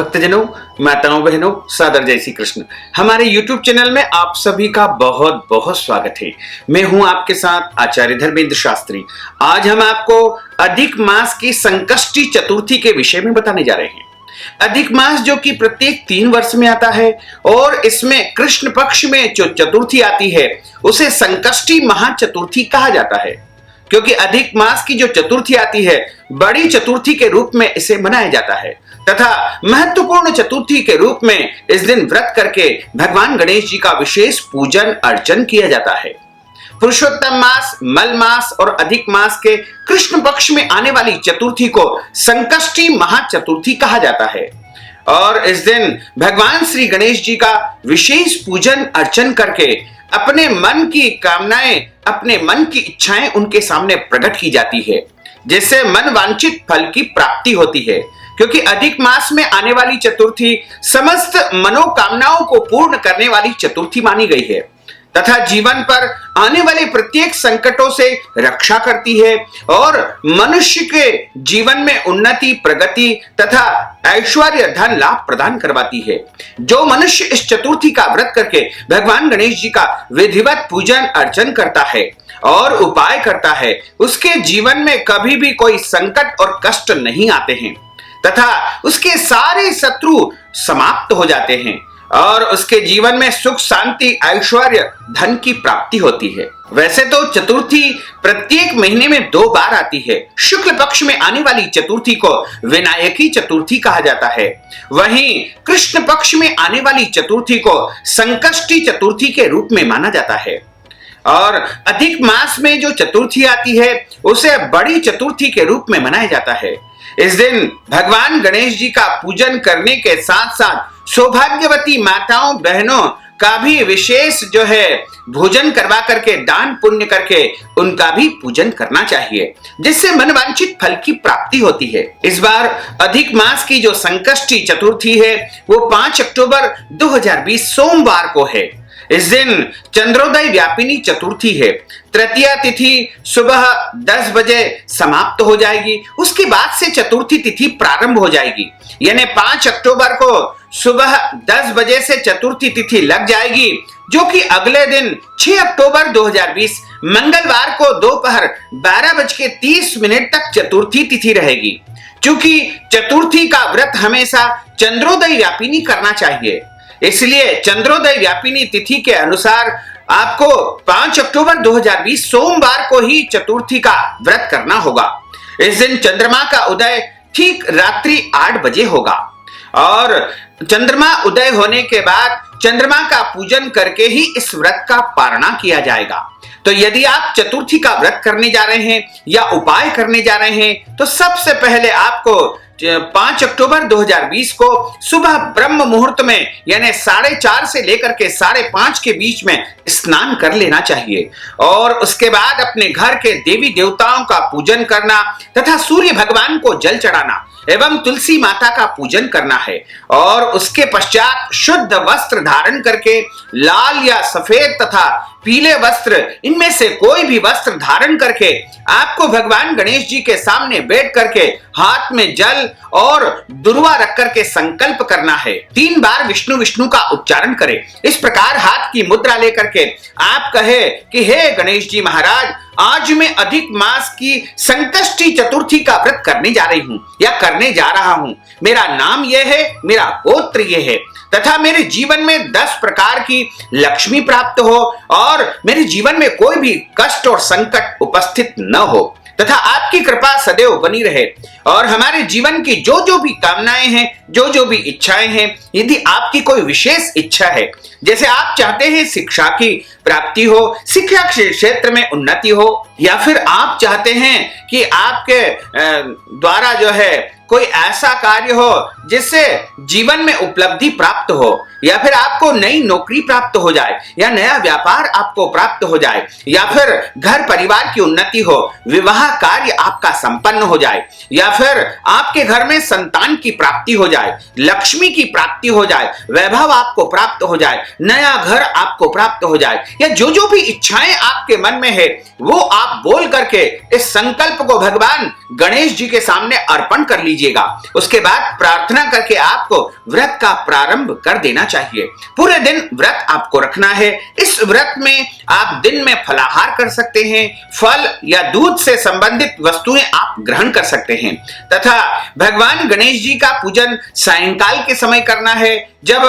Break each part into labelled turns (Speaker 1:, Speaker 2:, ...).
Speaker 1: भक्तजनों, माताओं, बहनों, सादर जय श्री कृष्ण। हमारे YouTube चैनल में आप सभी का बहुत बहुत स्वागत है। मैं हूं आपके साथ आचार्य धर्मेंद्र शास्त्री। आज हम आपको अधिक मास की संकष्टी चतुर्थी के विषय में बताने जा रहे हैं। अधिक मास जो कि प्रत्येक 3 वर्ष में आता है और इसमें कृष्ण पक्ष में जो चतुर्थी आती है उसे संकष्टी महाचतुर्थी कहा जाता है, क्योंकि अधिक मास की जो चतुर्थी आती है बड़ी चतुर्थी के रूप में इसे मनाया जाता है तथा महत्वपूर्ण चतुर्थी के रूप में इस दिन व्रत करके भगवान गणेश जी का विशेष पूजन अर्चन किया जाता है। पुरुषोत्तम मास, मल मास और अधिक मास के कृष्ण पक्ष में आने वाली चतुर्थी को संकष्टी महाचतुर्थी कहा जाता है और इस दिन भगवान श्री गणेश जी का विशेष पूजन अर्चन करके अपने मन की कामनाएं, अपने मन की इच्छाएं उनके सामने प्रकट की जाती है, जिससे मन वांछित फल की प्राप्ति होती है। क्योंकि अधिक मास में आने वाली चतुर्थी समस्त मनोकामनाओं को पूर्ण करने वाली चतुर्थी मानी गई है तथा जीवन पर आने वाले प्रत्येक संकटों से रक्षा करती है और मनुष्य के जीवन में उन्नति, प्रगति तथा ऐश्वर्य, धन लाभ प्रदान करवाती है। जो मनुष्य इस चतुर्थी का व्रत करके भगवान गणेश जी का विधिवत पूजन अर्चन करता है और उपाय करता है, उसके जीवन में कभी भी कोई संकट और कष्ट नहीं आते हैं तथा उसके सारे शत्रु समाप्त हो जाते हैं और उसके जीवन में सुख, शांति, ऐश्वर्य, धन की प्राप्ति होती है। वैसे तो चतुर्थी प्रत्येक महीने में 2 बार आती है। शुक्ल पक्ष में आने वाली चतुर्थी को विनायकी चतुर्थी कहा जाता है, वहीं कृष्ण पक्ष में आने वाली चतुर्थी को संकष्टी चतुर्थी के रूप में माना जाता है। और अधिक मास में जो चतुर्थी आती है उसे बड़ी चतुर्थी के रूप में मनाया जाता है। इस दिन भगवान गणेश जी का पूजन करने के साथ साथ सौभाग्यवती माताओं, बहनों का भी विशेष जो है भोजन करवा करके, दान पुण्य करके उनका भी पूजन करना चाहिए, जिससे मनवांछित फल की प्राप्ति होती है। इस बार अधिक मास की जो संकष्टी चतुर्थी है वो 5 अक्टूबर 2020 सोमवार को है। इस दिन चंद्रोदय व्यापिनी चतुर्थी है। तृतीया तिथि सुबह 10 बजे समाप्त हो जाएगी। उसके बाद से चतुर्थी तिथि प्रारंभ हो जाएगी, यानी 5 अक्टूबर को सुबह 10 बजे से चतुर्थी तिथि लग जाएगी, जो कि अगले दिन 6 अक्टूबर 2020 मंगलवार को दोपहर 12:30 तक चतुर्थी तिथि रहेगी। चूंकि चतुर्थी का व्रत हमेशा चंद्रोदय व्यापिनी करना चाहिए, इसलिए चंद्रोदय व्यापिनी तिथि के अनुसार आपको 5 अक्टूबर 2020 सोमवार को ही चतुर्थी का व्रत करना होगा। इस दिन चंद्रमा का उदय ठीक रात्रि 8 बजे होगा और चंद्रमा उदय होने के बाद चंद्रमा का पूजन करके ही इस व्रत का पारणा किया जाएगा। तो यदि आप चतुर्थी का व्रत करने जा रहे हैं या उपाय करने जा रहे हैं तो सबसे पहले आपको 5 अक्टूबर 2020 को सुबह ब्रह्म मुहूर्त में यानी 4:30 से लेकर के 5:30 के बीच में स्नान कर लेना चाहिए और उसके बाद अपने घर के देवी देवताओं का पूजन करना तथा सूर्य भगवान को जल चढ़ाना एवं तुलसी माता का पूजन करना है और उसके पश्चात शुद्ध वस्त्र धारण करके लाल या सफेद तथा पीले वस्त्र, इनमें से कोई भी वस्त्र धारण करके आपको भगवान गणेश जी के सामने बैठ करके हाथ में जल और दुर्वा रख करके संकल्प करना है। 3 बार विष्णु विष्णु का उच्चारण करें। इस प्रकार हाथ की मुद्रा लेकर के आप कहे कि हे गणेश जी महाराज, आज मैं अधिक मास की संकष्टी चतुर्थी का व्रत करने जा रही हूं या करने जा रहा हूं। मेरा नाम यह है, मेरा गोत्र यह है तथा मेरे जीवन में 10 प्रकार की लक्ष्मी प्राप्त हो और मेरे जीवन में कोई भी कष्ट और संकट उपस्थित न हो तथा आपकी कृपा सदैव बनी रहे और हमारे जीवन की जो भी कामनाएं हैं, जो भी इच्छाएं हैं, यदि आपकी कोई विशेष इच्छा है, जैसे आप चाहते हैं शिक्षा की प्राप्ति हो, शिक्षा के क्षेत्र में उन्नति हो, या फिर आप चाहते हैं कि आपके द्वारा जो है कोई ऐसा कार्य हो जिससे जीवन में उपलब्धि प्राप्त हो, या फिर आपको नई नौकरी प्राप्त हो जाए या नया व्यापार आपको प्राप्त हो जाए, या फिर घर परिवार की उन्नति हो, विवाह कार्य आपका संपन्न हो जाए, या फिर आपके घर में संतान की प्राप्ति हो जाए, लक्ष्मी की प्राप्ति हो जाए, वैभव आपको प्राप्त हो जाए, नया घर आपको प्राप्त हो जाए, या जो जो भी इच्छाएं आपके मन में है वो आप बोल करके इस संकल्प को भगवान गणेश जी के सामने अर्पण कर लीजिएगा। उसके बाद प्रार्थना करके आपको व्रत का प्रारंभ कर देना चाहिए। पूरे दिन व्रत आपको रखना है। इस व्रत में आप दिन में फलाहार कर सकते हैं, फल या दूध से संबंधित वस्तुएं आप ग्रहण कर सकते हैं तथा भगवान गणेश जी का पूजन सायंकाल के समय करना है। जब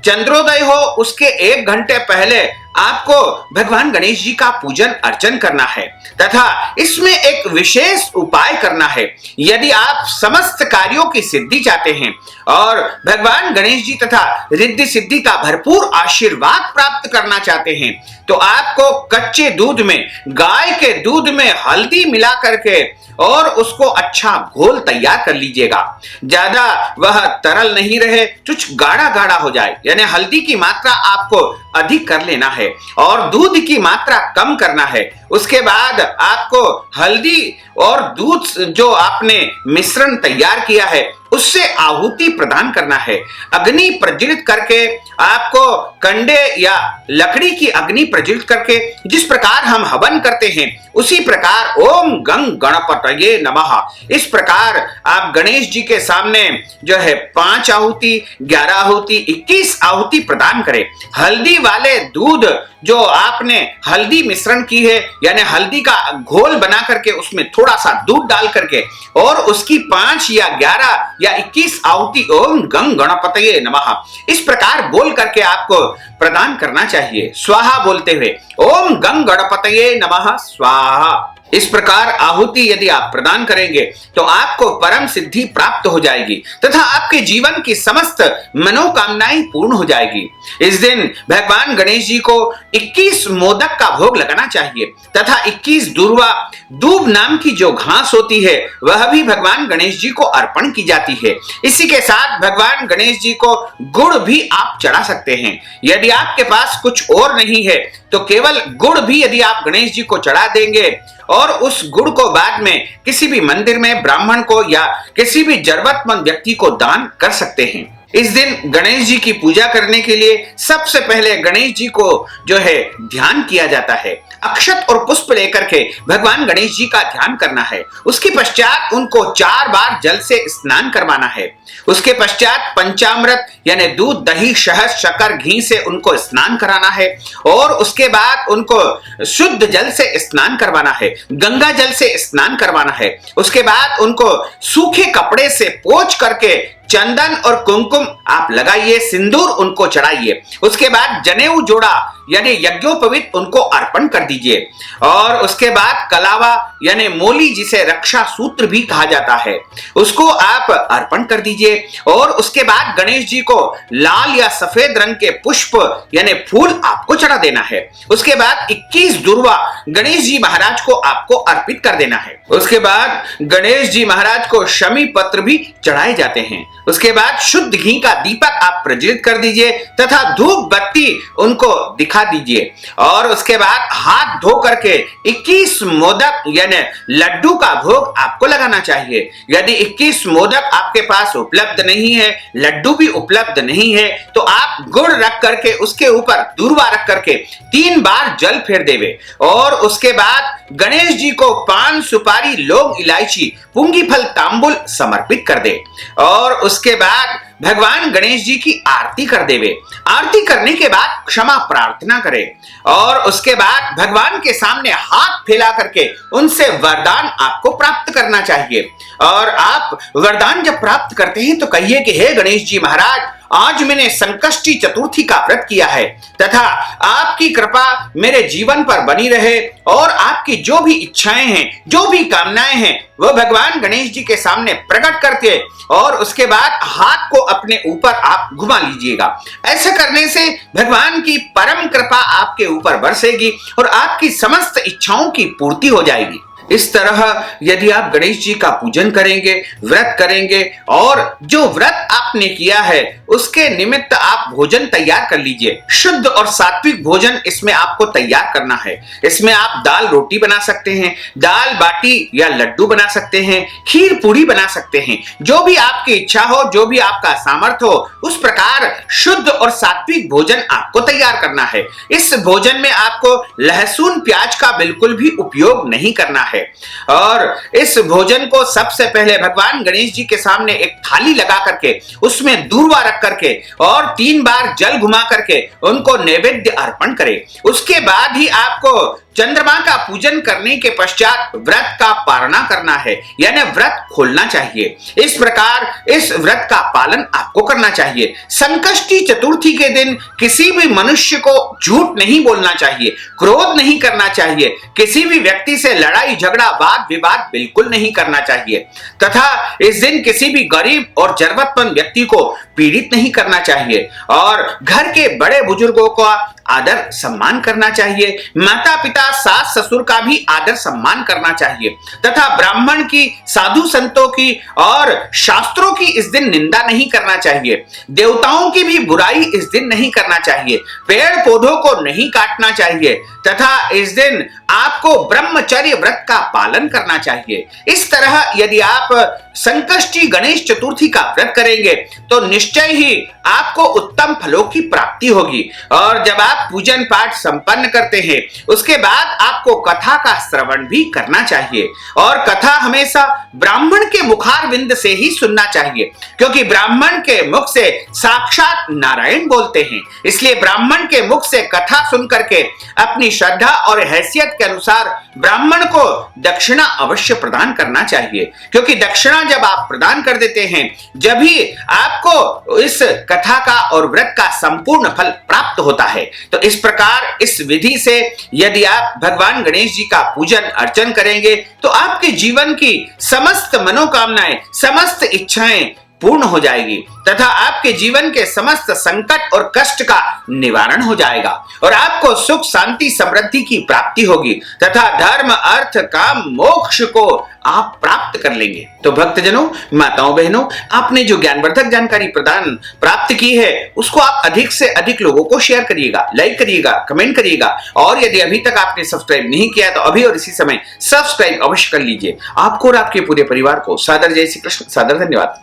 Speaker 1: चंद्रोदय हो उसके 1 घंटे पहले आपको भगवान गणेश जी का पूजन अर्चन करना है तथा इसमें एक विशेष उपाय करना है। यदि आप समस्त कार्यों की सिद्धि चाहते हैं और भगवान गणेश जी तथा रिद्धि सिद्धि का भरपूर आशीर्वाद प्राप्त करना चाहते हैं तो आपको कच्चे दूध में, गाय के दूध में हल्दी मिला करके और उसको अच्छा घोल तैयार कर लीजिएगा। ज्यादा वह तरल नहीं रहे, कुछ गाढ़ा गाढ़ा हो जाए, यानी हल्दी की मात्रा आपको अधिक कर लेना है और दूध की मात्रा कम करना है। उसके बाद आपको हल्दी और दूध जो आपने मिश्रण तैयार किया है उससे आहुति प्रदान करना है। अग्नि प्रज्वलित करके आपको कंडे या लकड़ी की अग्नि प्रज्वलित करके जिस प्रकार हम हवन करते हैं उसी प्रकार ओम गंग गणपतये नमः इस प्रकार आप गणेश जी के सामने जो है 5 आहुति, 11 आहुति, 21 आहुति प्रदान करें। हल्दी वाले दूध जो आपने हल्दी मिश्रण की है यानी हल्दी का घोल बना करके उसमें थोड़ा सा दूध डाल करके और उसकी 5 या 11 या 21 आहुति ओम गंग गणपतये नमः इस प्रकार बोल करके आपको प्रदान करना चाहिए। स्वाहा बोलते हुए ओम गंग गणपतये नमः स्वाहा। इस प्रकार आहुति यदि आप प्रदान करेंगे तो आपको परम सिद्धि प्राप्त हो जाएगी तथा आपके जीवन की समस्त मनोकामनाएं पूर्ण हो जाएगी। इस दिन भगवान गणेश जी को 21 मोदक का भोग लगाना चाहिए तथा 21 दूर्वा दूब नाम की जो घास होती है वह भी भगवान गणेश जी को अर्पण की जाती है। इसी के साथ भगवान गणेश जी को गुड़ भी आप चढ़ा सकते हैं। यदि आपके पास कुछ और नहीं है तो केवल गुड़ भी यदि आप गणेश जी को चढ़ा देंगे और उस गुड़ को बाद में किसी भी मंदिर में ब्राह्मण को या किसी भी जरूरतमंद व्यक्ति को दान कर सकते हैं। इस दिन गणेश जी की पूजा करने के लिए सबसे पहले गणेश जी को जो है ध्यान किया जाता है। अक्षत और पुष्प लेकर के भगवान गणेश जी का ध्यान करना है। उसके पश्चात उनको 4 बार जल से स्नान करवाना है। उसके पश्चात पंचामृत यानी दूध, दही, शहद, शक्कर, घी से उनको स्नान कराना है और उसके बाद उनको शुद्ध जल से स्नान करवाना है, गंगा जल से स्नान करवाना है। उसके बाद उनको सूखे कपड़े से पोंछ करके चंदन और कुमकुम आप लगाइए, सिंदूर उनको चढ़ाइए। उसके बाद जनेऊ जोड़ा यानी यज्ञोपवीत उनको अर्पण कर दीजिए और उसके बाद कलावा यानी मोली जिसे रक्षा सूत्र भी कहा जाता है उसको आप अर्पण कर दीजिए और उसके बाद गणेश जी को लाल या सफेद रंग के पुष्प यानी फूल आपको चढ़ा देना है। उसके बाद 21 दुर्वा गणेश जी महाराज को आपको अर्पित कर देना है। उसके बाद गणेश जी महाराज को शमी पत्र भी चढ़ाए जाते हैं। उसके बाद शुद्ध घी का दीपक आप प्रज्वलित कर दीजिए तथा धूप बत्ती उनको दिखा दीजिए और उसके बाद हाथ धो करके 21 मोदक यानी लड्डू का भोग आपको लगाना चाहिए। यदि 21 मोदक आपके पास उपलब्ध नहीं है, लड्डू भी उपलब्ध नहीं है तो आप गुड़ रख करके उसके ऊपर दूर्वा रख करके 3 बार जल फेर देवे और उसके बाद गणेश जी को पान, सुपारी, लौंग, इलायची, पुंगी फल, तांबुल समर्पित कर दे और उसके बाद भगवान गणेश जी की आरती कर देवे। आरती करने के बाद क्षमा प्रार्थना करें और उसके बाद भगवान के सामने हाथ फैला करके उनसे वरदान आपको प्राप्त करना चाहिए और आप वरदान जब प्राप्त करते हैं तो कहिए कि हे गणेश जी महाराज, आज मैंने संकष्टी चतुर्थी का व्रत किया है तथा आपकी कृपा मेरे जीवन पर बनी रहे और आपकी जो भी इच्छाएं हैं, जो भी कामनाएं हैं वह भगवान गणेश जी के सामने प्रकट करके और उसके बाद हाथ को अपने ऊपर आप घुमा लीजिएगा। ऐसा करने से भगवान की परम कृपा आपके ऊपर बरसेगी और आपकी समस्त इच्छाओं की पूर्ति हो जाएगी। इस तरह यदि आप गणेश जी का पूजन करेंगे, व्रत करेंगे और जो व्रत आपने किया है उसके निमित्त आप भोजन तैयार कर लीजिए। शुद्ध और सात्विक भोजन इसमें आपको तैयार करना है। इसमें आप दाल रोटी बना सकते हैं, दाल बाटी या लड्डू बना सकते हैं, खीर पूरी बना सकते हैं। जो भी आपकी इच्छा हो, जो भी आपका सामर्थ्य हो, उस प्रकार शुद्ध और सात्विक भोजन आपको तैयार करना है। इस भोजन में आपको लहसुन प्याज का बिल्कुल भी उपयोग नहीं करना है। और इस भोजन को सबसे पहले भगवान गणेश जी के सामने एक थाली लगा करके उसमें दूर्वा रख करके और 3 बार जल घुमा करके उनको नैवेद्य अर्पण करें। उसके बाद ही आपको चंद्रमा का पूजन करने के पश्चात व्रत का पारणा करना है, यानी व्रत खोलना चाहिए। इस प्रकार इस व्रत का पालन आपको करना चाहिए। संकष्टी चतुर्थी के दिन किसी भी मनुष्य को झूठ नहीं बोलना चाहिए, क्रोध नहीं करना चाहिए, किसी भी व्यक्ति से लड़ाई झगड़ा वाद विवाद बिल्कुल नहीं करना चाहिए तथा इस दिन किसी भी गरीब और जरूरतमंद व्यक्ति को पीड़ित नहीं करना चाहिए और घर के बड़े बुजुर्गों का आदर सम्मान करना चाहिए। माता पिता सास ससुर का भी आदर सम्मान करना चाहिए तथा ब्राह्मण की, साधु संतों की और शास्त्रों की इस दिन निंदा नहीं करना चाहिए। देवताओं की भी बुराई इस दिन नहीं करना चाहिए। पेड़ पौधों को नहीं काटना चाहिए तथा इस दिन आपको ब्रह्मचर्य व्रत का पालन करना चाहिए। इस तरह यदि आप संकष्टी गणेश चतुर्थी का व्रत करेंगे तो निश्चय ही आपको उत्तम फलों की प्राप्ति होगी। और जब आप पूजन पाठ संपन्न करते हैं उसके बाद आपको कथा का श्रवण भी करना चाहिए और कथा हमेशा ब्राह्मण के मुखारविंद से ही सुनना चाहिए, क्योंकि ब्राह्मण के मुख से साक्षात नारायण बोलते हैं। इसलिए ब्राह्मण के मुख से कथा सुन करके अपनी श्रद्धा और हैसियत के अनुसार ब्राह्मण को दक्षिणा अवश्य प्रदान करना चाहिए, क्योंकि दक्षिणा जब आप प्रदान कर देते हैं जब ही आपको इस कथा का और व्रत का संपूर्ण फल प्राप्त होता है। तो इस प्रकार इस विधि से यदि आप भगवान गणेश जी का पूजन अर्चन करेंगे तो आपके जीवन की समस्त मनोकामनाएं, समस्त इच्छाएं पूर्ण हो जाएगी तथा आपके जीवन के समस्त संकट और कष्ट का निवारण हो जाएगा और आपको सुख शांति समृद्धि की प्राप्ति होगी तथा धर्म अर्थ काम मोक्ष को आप प्राप्त कर लेंगे। तो भक्तजनों, माताओं बहनों, आपने जो ज्ञानवर्धक जानकारी प्राप्त की है उसको आप अधिक से अधिक लोगों को शेयर करिएगा, लाइक करिएगा, कमेंट करिएगा और यदि अभी तक आपने सब्सक्राइब नहीं किया तो अभी और इसी समय सब्सक्राइब अवश्य कर लीजिए। आपको और आपके पूरे परिवार को सादर जय श्री कृष्ण, सादर धन्यवाद।